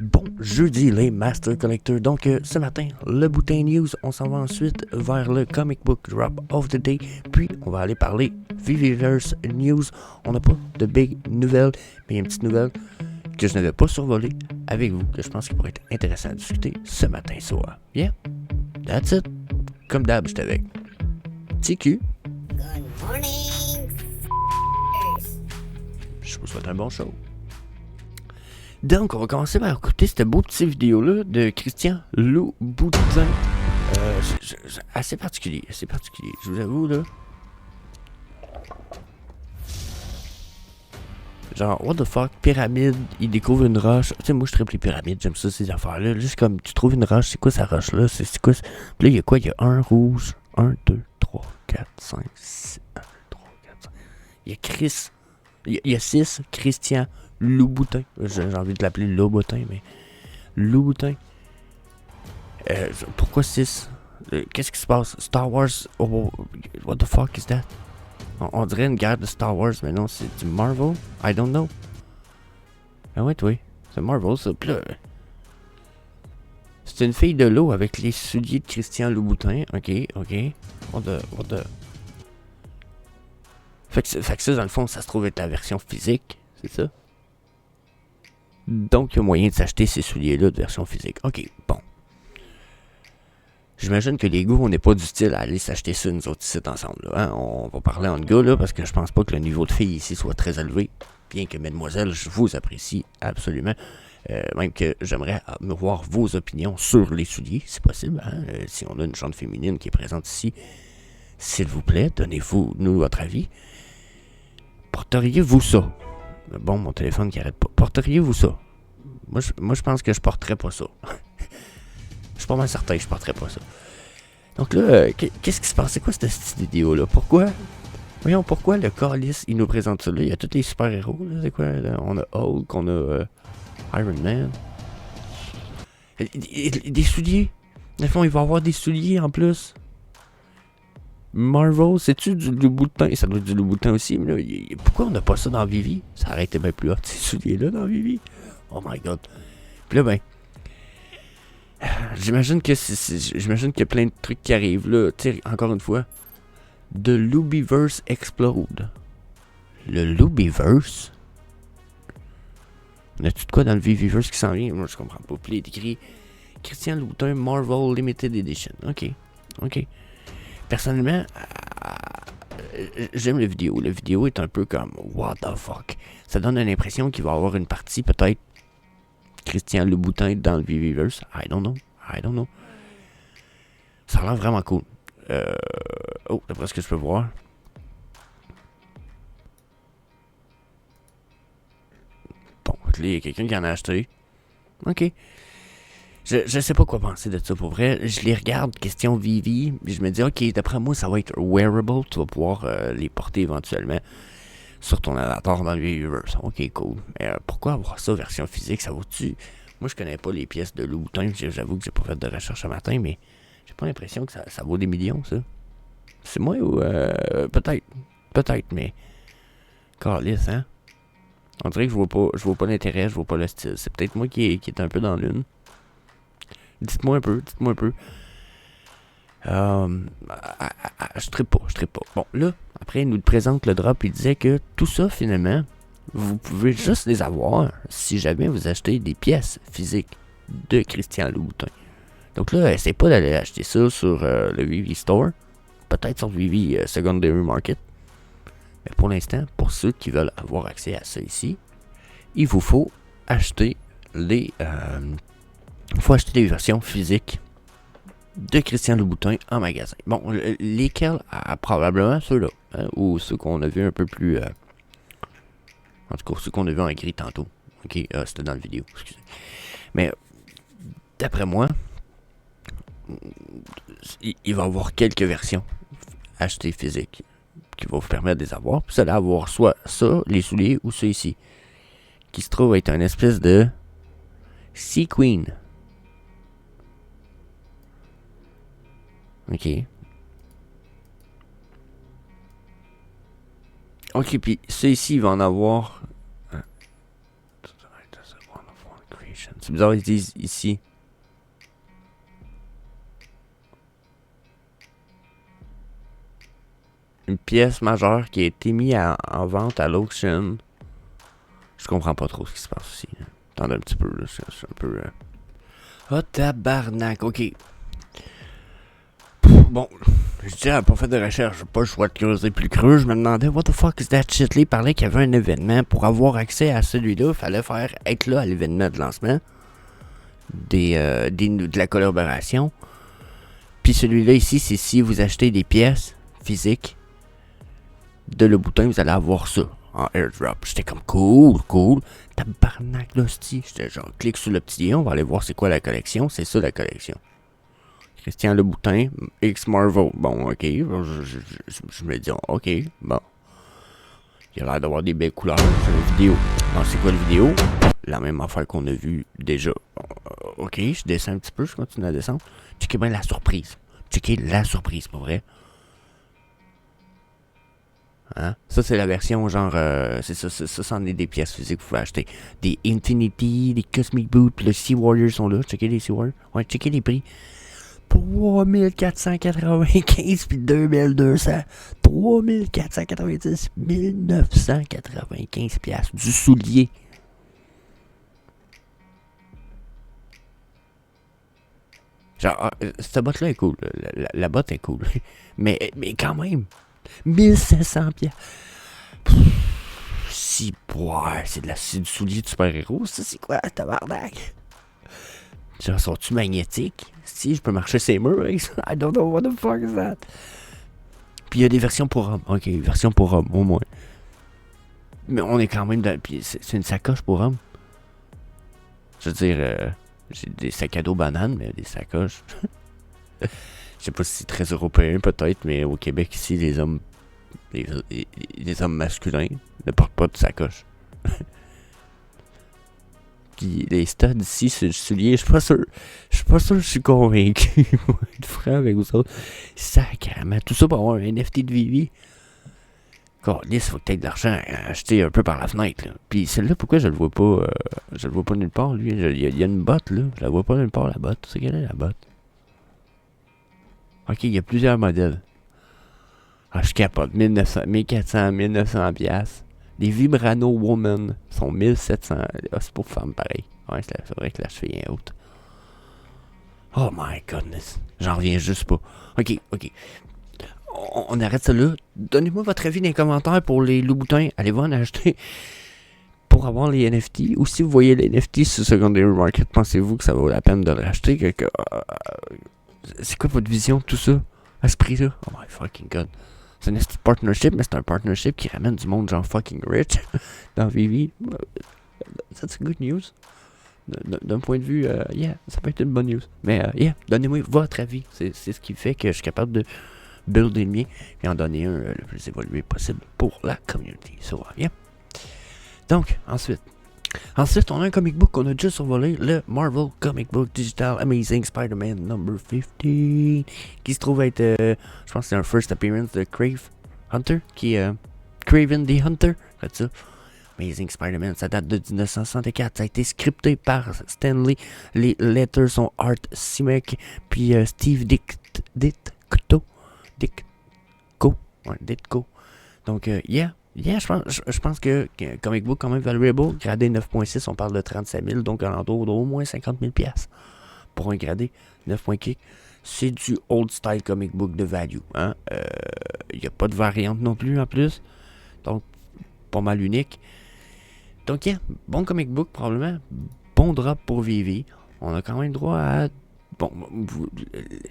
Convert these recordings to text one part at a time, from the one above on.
Bon jeudi les Master Collectors. Donc ce matin, le Boutin News, on s'en va ensuite vers le Comic Book Drop of the Day, puis on va aller parler Viviverse News. On n'a pas de big nouvelles, mais il y a une petite nouvelle que je n'avais pas survolée avec vous, que je pense qu'il pourrait être intéressant à discuter ce matin soir. Yeah, that's it. Comme d'hab, j'étais avec TQ. Good morning, Je vous souhaite un bon show. Donc, on va commencer par écouter cette beau petite vidéo-là de Christian Louboutin. Assez particulier, je vous avoue, là. Genre, what the fuck, pyramide, il découvre une roche. Tu sais, moi, je triple les pyramides, j'aime ça, ces affaires-là. Juste comme, tu trouves une roche, c'est quoi sa roche-là? C'est quoi? Puis là, il y a quoi? Il y a un rouge, 1, 2, 3, 4, 5, 6, 1, 2, 3, 4, 5. Il y a Chris, il y a 6, Christian Louboutin. J'ai envie de l'appeler Louboutin, mais Louboutin. Pourquoi 6? Qu'est-ce qui se passe? Star Wars, oh, what the fuck is that? On dirait une guerre de Star Wars, mais non, c'est du Marvel? I don't know. Ah ouais, oui, c'est Marvel, ça. Puis là, c'est une fille de l'eau avec les souliers de Christian Louboutin. Ok. What the... Fait que ça, dans le fond, ça se trouve être la version physique, c'est ça? Donc, il y a moyen de s'acheter ces souliers-là de version physique. Ok, bon. J'imagine que les goûts, on n'est pas du style à aller s'acheter ça nous autres ici ensemble. Là, hein? On va parler en gars, là, parce que je pense pas que le niveau de filles ici soit très élevé. Bien que, mesdemoiselles, je vous apprécie absolument. Même que j'aimerais me voir vos opinions sur les souliers, si possible. Hein? Si on a une chambre féminine qui est présente ici, s'il vous plaît, donnez-nous votre avis. Porteriez-vous ça? Bon, mon téléphone qui arrête pas. Porteriez-vous ça? Moi, je pense que je porterais pas ça. Je suis pas mal certain que je porterais pas ça. Donc là, qu'est-ce qui se passe? C'est quoi cette vidéo-là? Pourquoi le calice, il nous présente ça là? Il y a tous les super-héros, là. C'est quoi? Là? On a Hulk, on a Iron Man. Des souliers. Dans le fond, il va y avoir des souliers en plus. Marvel, c'est-tu du Louboutin? Ça doit être du Louboutin aussi, mais là, pourquoi on n'a pas ça dans Vivi? Ça aurait été bien plus hot, ces souliers-là, dans Vivi. Oh my god. Puis là, ben, j'imagine qu'il y a plein de trucs qui arrivent, là. Tu sais, encore une fois, The Loubiverse Explode. Le Loubiverse? On a-tu de quoi dans le Viviverse qui s'en vient? Moi, je comprends pas. Puis il est écrit Christian Louboutin Marvel Limited Edition. Ok. Personnellement, j'aime la vidéo. La vidéo est un peu comme what the fuck. Ça donne l'impression qu'il va y avoir une partie peut-être Christian Louboutin dans le Viviverse. I don't know. Ça a l'air vraiment cool. D'après ce que je peux voir. Bon, il y a quelqu'un qui en a acheté. Ok. Je sais pas quoi penser de ça pour vrai. Je les regarde, question Vivi, et je me dis, ok, d'après moi, ça va être wearable. Tu vas pouvoir les porter éventuellement sur ton avatar dans le Viviverse. Ok, cool. Mais pourquoi avoir ça version physique? Ça vaut-tu? Moi, je connais pas les pièces de Louboutin. J'avoue que j'ai pas fait de recherche ce matin, mais j'ai pas l'impression que ça vaut des millions, ça. C'est moi ou peut-être, mais calisse, hein? On dirait que je vois pas l'intérêt, je vois pas le style. C'est peut-être moi qui est un peu dans l'une. Dites-moi un peu. Je trippe pas. Bon, là, après, il nous présente le drop. Il disait que tout ça, finalement, vous pouvez juste les avoir si jamais vous achetez des pièces physiques de Christian Louboutin. Donc là, essayez pas d'aller acheter ça sur le Vivi Store. Peut-être sur Vivi Secondary Market. Mais pour l'instant, pour ceux qui veulent avoir accès à ça ici, il vous faut acheter les versions physiques de Christian Louboutin en magasin. Bon, lesquels? Probablement ceux-là. Hein, ou ceux qu'on a vu un peu plus... en tout cas, ceux qu'on a vu en gris tantôt. Ok, c'était dans la vidéo, excusez. Mais, d'après moi, il va y avoir quelques versions achetées physiques qui vont vous permettre de les avoir. Puis ça va avoir soit ça, les souliers, ou ça ici. Qui se trouve être une espèce de Sea Queen. Ok, puis ça ici, il va en avoir... information. C'est bizarre, ils disent ici. Une pièce majeure qui a été mise en vente à l'auction. Je comprends pas trop ce qui se passe ici. Là. Attendez un petit peu, là. C'est un peu... Oh, tabarnak. OK. Bon, je disais, pas fait de recherche. J'ai pas le choix de creuser plus creux. Je me demandais, what the fuck is that shit? Là, il parlait qu'il y avait un événement. Pour avoir accès à celui-là, il fallait être là à l'événement de lancement. De la collaboration. Puis celui-là ici, c'est si vous achetez des pièces physiques de Le Boutin, vous allez avoir ça en airdrop. J'étais comme cool. Tabarnak l'hostie. J'étais genre, clique sur le petit lien, on va aller voir c'est quoi la collection. C'est ça la collection. Christian Le Boutin, X Marvel. Bon, ok. Je me dis, ok, bon. Il a l'air d'avoir des belles couleurs. C'est une vidéo. Bon, c'est quoi la vidéo? La même affaire qu'on a vue déjà. Bon, ok, je descends un petit peu, je continue à descendre. Checkez bien la surprise. Checkez la surprise, pour vrai. Hein? Ça, c'est la version genre... c'est ça, c'en est des pièces physiques que vous pouvez acheter. Des Infinity, des Cosmic Boot, puis le Sea Warriors sont là. Checkez les Sea Warriors. Ouais, checkez les prix. 3495 puis 2200. 3490, 1995 piastres. Du soulier. Genre, cette botte-là est cool. La botte est cool. mais quand même. 1500 piastres. Si, c'est du soulier de super-héros. Ça, c'est quoi, tabarnak? Genre, sont-tu magnétiques? Si, je peux marcher ces murs avec ça. I don't know what the fuck is that. Puis il y a des versions pour hommes. Ok, version pour hommes, au moins. Mais on est quand même dans... Puis c'est une sacoche pour hommes. Je veux dire, j'ai des sacs à dos bananes, mais des sacoches. Je sais pas si c'est très européen, peut-être, mais au Québec, ici, les hommes masculins ne portent pas de sacoche. Puis les studs ici, c'est le soulier, je suis pas sûr que je suis convaincu. Pour être franc avec vous autres. Sacrément. Tout ça pour avoir un NFT de Vivi. Il faut que tu aies de l'argent à acheter un peu par la fenêtre. Là. Puis celle-là, pourquoi je le vois pas nulle part, lui. Il y a une botte, là. Je la vois pas nulle part, la botte. Tu sais quelle est la botte? Ok, il y a plusieurs modèles. Ah, je capote. 1400, 1900 piastres. Les Vibrano Woman sont 1700. Ah, c'est pour femmes, pareil. Ouais, c'est vrai que la cheville est haute. Oh my goodness. J'en reviens juste pas. Ok. On arrête ça là. Donnez-moi votre avis dans les commentaires pour les Louboutins. Allez-vous en acheter pour avoir les NFT? Ou si vous voyez les NFT sur Secondary Market, pensez-vous que ça vaut la peine de le racheter? C'est quoi votre vision de tout ça? À ce prix-là? Oh my fucking god. C'est un partnership, mais c'est un partnership qui ramène du monde genre fucking rich dans Vivi. That's good news. D'un point de vue, ça peut être une bonne news. Mais donnez-moi votre avis. C'est ce qui fait que je suis capable de builder le mien et en donner un le plus évolué possible pour la community. So, donc, ensuite, on a un comic book qu'on a déjà survolé, le Marvel Comic Book Digital Amazing Spider-Man number 15, qui se trouve être, je pense que c'est un first appearance de Crave Hunter, qui est Craven the Hunter, c'est ça. Amazing Spider-Man, ça date de 1964, ça a été scripté par Stan Lee, les letters sont Art Simek, puis Steve Ditko. Donc, je pense que Comic Book quand même valuable, gradé 9.6, on parle de 35 000, donc en entour d'au moins 50 000 piastres pour un gradé 9.kick. C'est du old style comic book de value. Hein? Il n'y a pas de variante non plus en plus. Donc, pas mal unique. Donc, bon comic book probablement. Bon drop pour Vivi. On a quand même droit à... Bon,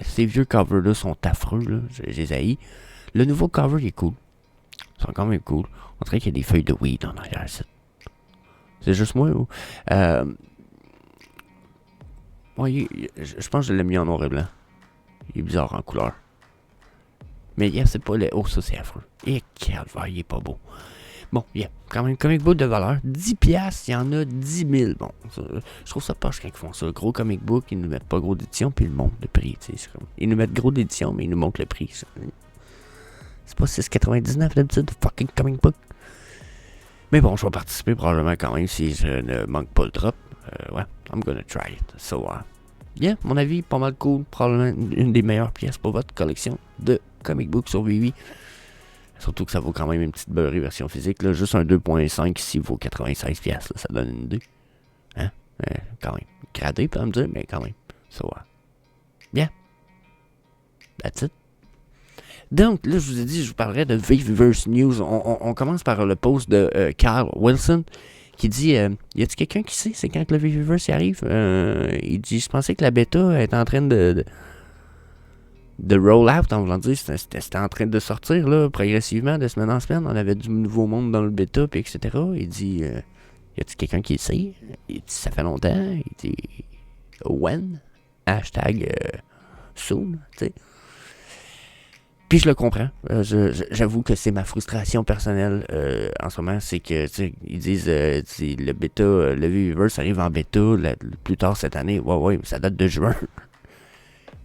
ces vieux covers-là sont affreux, là. Je les haïs. Le nouveau cover, il est cool. Ils sont quand même cool. On dirait qu'il y a des feuilles de weed en arrière. C'est juste moi ou... Ouais, je pense que je l'ai mis en noir et blanc. Il est bizarre en couleur. Mais c'est pas le... Oh, ça c'est affreux. Et calvaire, il est pas beau. Bon, quand même, comic book de valeur. 10 piastres, il y en a 10 000. Bon, ça, je trouve ça poche quand ils font ça. Gros comic book, ils nous mettent pas gros d'édition, puis ils nous montrent le prix. Ils nous mettent gros d'édition, mais ils nous montrent le prix. C'est pas 6,99 d'habitude, fucking comic book. Mais bon, je vais participer probablement quand même si je ne manque pas le drop. I'm gonna try it. So, yeah, mon avis, pas mal cool. Probablement une des meilleures pièces pour votre collection de comic books sur Vivi. Surtout que ça vaut quand même une petite beurrée version physique. Là. Juste un 2.5 ici vaut 96$. Là, ça donne une idée. Hein? Quand même. Gradé, peut me dire, mais quand même. So, bien. That's it. Donc, là, je vous ai dit, je vous parlerai de Viviverse News. On commence par le post de Carl Wilson qui dit y a-t-il quelqu'un qui sait c'est quand que le Viviverse y arrive? Il dit je pensais que la bêta est en train de roll out, en voulant dire c'était en train de sortir là, progressivement de semaine en semaine. On avait du nouveau monde dans le bêta, puis etc. Il dit y a-t-il quelqu'un qui le sait? Il dit ça fait longtemps. Il dit when? Hashtag soon, tu sais. Puis je le comprends. J'avoue que c'est ma frustration personnelle en ce moment. C'est que, tu sais, ils disent le bêta, le Viviverse arrive en bêta plus tard cette année. Ouais, mais ça date de juin.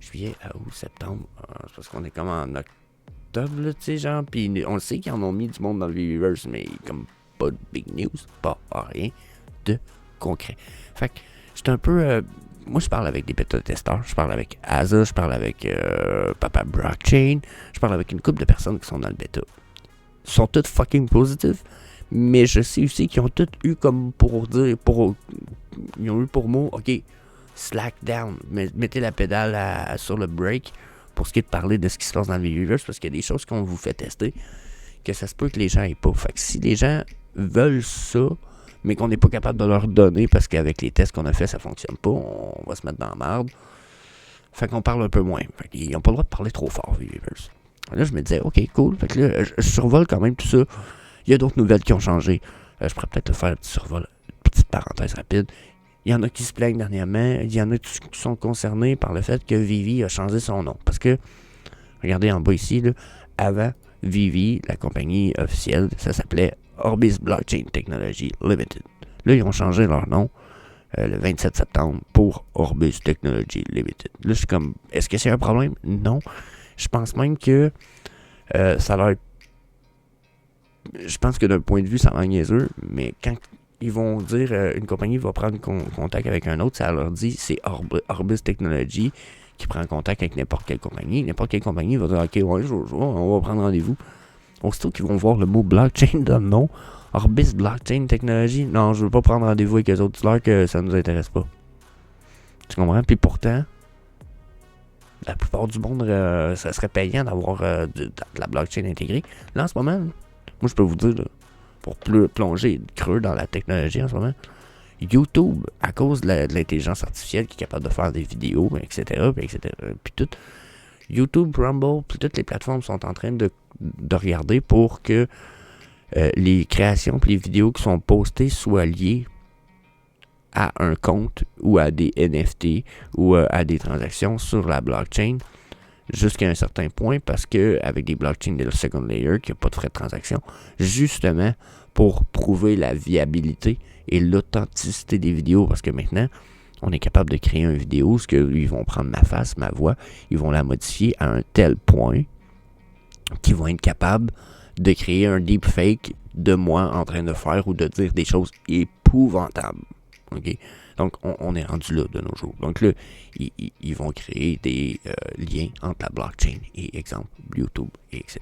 Juillet, août, septembre. C'est parce qu'on est comme en octobre, là, tu sais, genre. Puis on le sait qu'ils en ont mis du monde dans le Viviverse, mais comme pas de big news, pas rien de concret. Fait que j'étais un peu. Moi, je parle avec des bêta-testeurs, je parle avec Asa, je parle avec Papa Blockchain, je parle avec une couple de personnes qui sont dans le bêta. Ils sont toutes fucking positifs, mais je sais aussi qu'ils ont tous eu comme pour dire, ils ont eu pour mot, ok, slack down, mettez la pédale sur le break pour ce qui est de parler de ce qui se passe dans le Viviverse, parce qu'il y a des choses qu'on vous fait tester, que ça se peut que les gens aient pas. Fait que si les gens veulent ça, mais qu'on n'est pas capable de leur donner parce qu'avec les tests qu'on a fait, ça fonctionne pas, on va se mettre dans la merde. Fait qu'on parle un peu moins. Fait qu'ils n'ont pas le droit de parler trop fort, Viviverse. Là, je me disais, ok, cool. Fait que là, je survole quand même tout ça. Il y a d'autres nouvelles qui ont changé. Je pourrais peut-être faire un petit survol, une petite parenthèse rapide. Il y en a qui se plaignent dernièrement. Il y en a qui sont concernés par le fait que Vivi a changé son nom. Parce que, regardez en bas ici, là, avant Vivi, la compagnie officielle, ça s'appelait Orbis Blockchain Technology Limited. Là, ils ont changé leur nom le 27 septembre pour Orbis Technology Limited. Là, je suis comme, est-ce que c'est un problème? Non. Je pense même que ça leur... Je pense que d'un point de vue, ça a l'air niaiseux, mais quand ils vont dire, une compagnie va prendre contact avec un autre, ça leur dit, c'est Orbis Technology qui prend contact avec n'importe quelle compagnie. N'importe quelle compagnie va dire, ok, ouais, on va prendre rendez-vous. Aussitôt qu'ils vont voir le mot blockchain dans le nom, Orbis Blockchain Technology, non, je veux pas prendre rendez-vous avec eux autres, c'est l'air que ça nous intéresse pas. Tu comprends? Puis pourtant, la plupart du monde, ça serait payant d'avoir de la blockchain intégrée. Là, en ce moment, moi, je peux vous dire, là, pour plonger creux dans la technologie en ce moment, YouTube, à cause de l'intelligence artificielle qui est capable de faire des vidéos, etc., puis tout, YouTube, Rumble, puis toutes les plateformes sont en train de regarder pour que les créations puis les vidéos qui sont postées soient liées à un compte ou à des NFT ou à des transactions sur la blockchain jusqu'à un certain point, parce que avec des blockchains de second layer, qu'il n'y a pas de frais de transaction, justement pour prouver la viabilité et l'authenticité des vidéos, parce que maintenant, on est capable de créer une vidéo, parce qu'ils vont prendre ma face, ma voix, ils vont la modifier à un tel point qu'ils vont être capables de créer un deepfake de moi en train de faire ou de dire des choses épouvantables. Okay? Donc, on est rendu là de nos jours. Donc là, ils vont créer des liens entre la blockchain et, exemple, YouTube, et etc.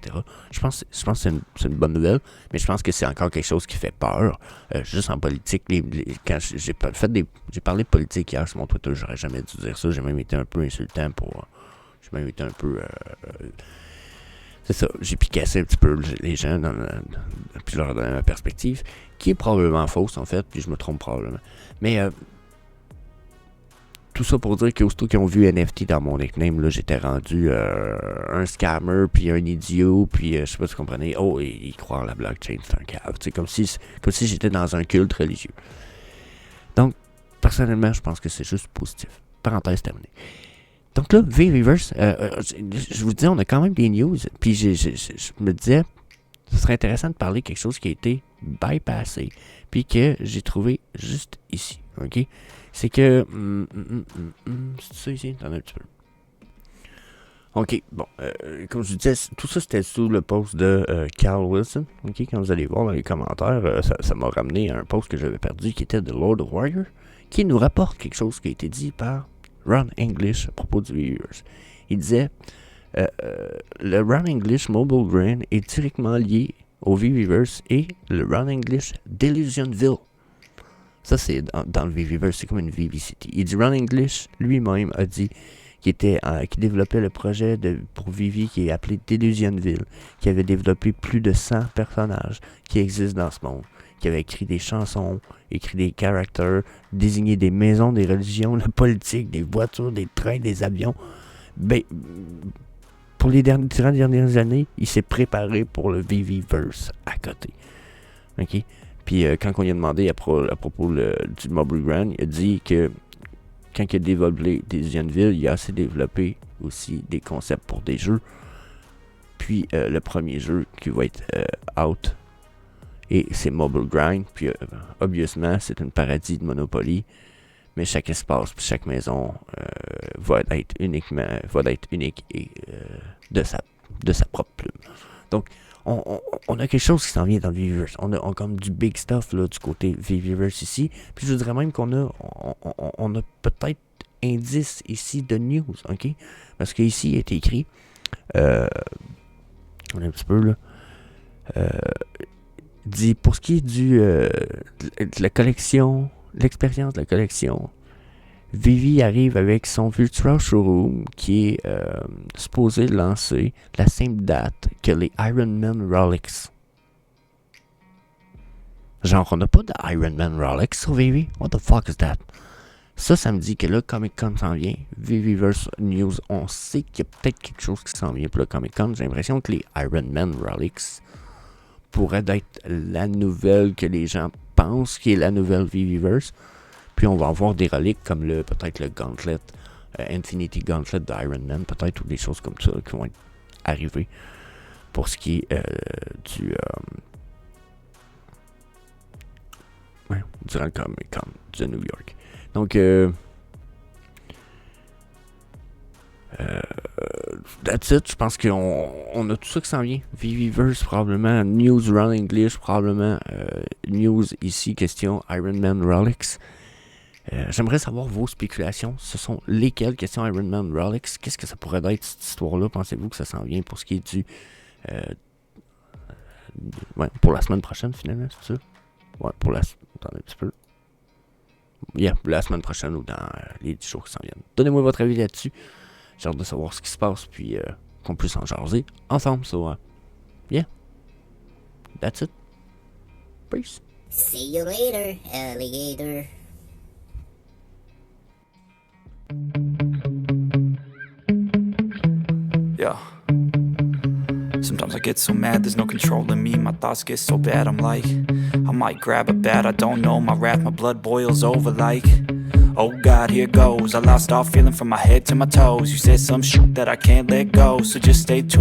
Je pense que c'est une bonne nouvelle, mais je pense que c'est encore quelque chose qui fait peur. Juste en politique, quand j'ai parlé de politique hier sur mon Twitter, j'aurais jamais dû dire ça. J'ai même été un peu insultant j'ai même été un peu... c'est ça, j'ai picassé un petit peu les gens puis leur donner ma perspective, qui est probablement fausse en fait, puis je me trompe probablement. Mais tout ça pour dire qu'aussitôt qu'ils ont vu NFT dans mon nickname, là, j'étais rendu un scammer, puis un idiot, puis je sais pas si vous comprenez, ils croient en la blockchain, c'est un cave. C'est comme si j'étais dans un culte religieux. Donc, personnellement, je pense que c'est juste positif. Parenthèse terminée. Donc là, Viviverse, je vous disais, on a quand même des news, puis je me disais, ce serait intéressant de parler de quelque chose qui a été bypassé, puis que j'ai trouvé juste ici, ok? C'est que, c'est ça ici? Attendez un petit peu. Ok, bon, comme je vous disais, tout ça c'était sous le post de Carl Wilson, ok? Quand vous allez voir dans les commentaires, ça m'a ramené à un post que j'avais perdu, qui était de Lord of Warrior, qui nous rapporte quelque chose qui a été dit par Ron English à propos du Weavers. Il disait le Ron English Mobile Grain est directement lié au V-Weavers et le Ron English Delusionville. Ça, c'est dans le V-Weavers, c'est comme une VV-City. Il dit Ron English lui-même a dit qu'il développait le projet pour Vivi qui est appelé Delusionville, qui avait développé plus de 100 personnages qui existent dans ce monde, qui avait écrit des chansons, écrit des characters, désigné des maisons, des religions, la politique, des voitures, des trains, des avions. Ben, pour les 30 dernières années, il s'est préparé pour le VV-Verse à côté. OK? Puis quand on lui a demandé à propos du Mobile Grain, il a dit que quand il a développé Delusionville, il a assez développé aussi des concepts pour des jeux. Puis le premier jeu qui va être out, et c'est Mobile Grind. Puis obviously, c'est un paradis de Monopoly. Mais chaque espace, puis chaque maison va être unique et de sa propre plume. Donc, on a quelque chose qui s'en vient dans le V-Verse. On a comme du big stuff là, du côté V-Verse ici. Puis je dirais même qu'on a peut-être indice ici de news, ok? Parce qu'ici, il est écrit, on a un petit peu là, dit pour ce qui est de la collection, l'expérience de la collection, Vivi arrive avec son Virtual Showroom qui est supposé lancer la same date que les Iron Man Rolex. Genre, on n'a pas de Iron Man Rolex sur Vivi? What the fuck is that? Ça me dit que là, Comic-Con s'en vient. Viviverse News, on sait qu'il y a peut-être quelque chose qui s'en vient pour le Comic-Con. J'ai l'impression que les Iron Man Rolex pourraient être la nouvelle que les gens pensent qui est la nouvelle Viviverse. Puis on va avoir des reliques comme peut-être le Gauntlet, Infinity Gauntlet d'Iron Man, peut-être, ou des choses comme ça qui vont être arrivées pour ce qui est durant le Comic-Con de New York. Donc, that's it. Je pense qu'on a tout ça qui s'en vient. Viviverse, probablement. News Ron English, probablement. News ici, question Iron Man Rolex. J'aimerais savoir vos spéculations. Ce sont lesquelles questions Iron Man Rolex? Qu'est-ce que ça pourrait être cette histoire-là? Pensez-vous que ça s'en vient pour ce qui est du... pour la semaine prochaine, finalement, c'est ça? Ouais, pour la... Attendez un petit peu. La semaine prochaine ou dans les 10 jours qui s'en viennent. Donnez-moi votre avis là-dessus. J'ai hâte de savoir ce qui se passe, puis qu'on puisse en jaser ensemble. So, that's it. Peace. See you later, alligator. Yeah. Sometimes I get so mad, there's no controlling me. My thoughts get so bad, I'm like, I might grab a bat, I don't know. My wrath, my blood boils over like, oh God, here goes. I lost all feeling from my head to my toes. You said some shit that I can't let go, so just stay tuned.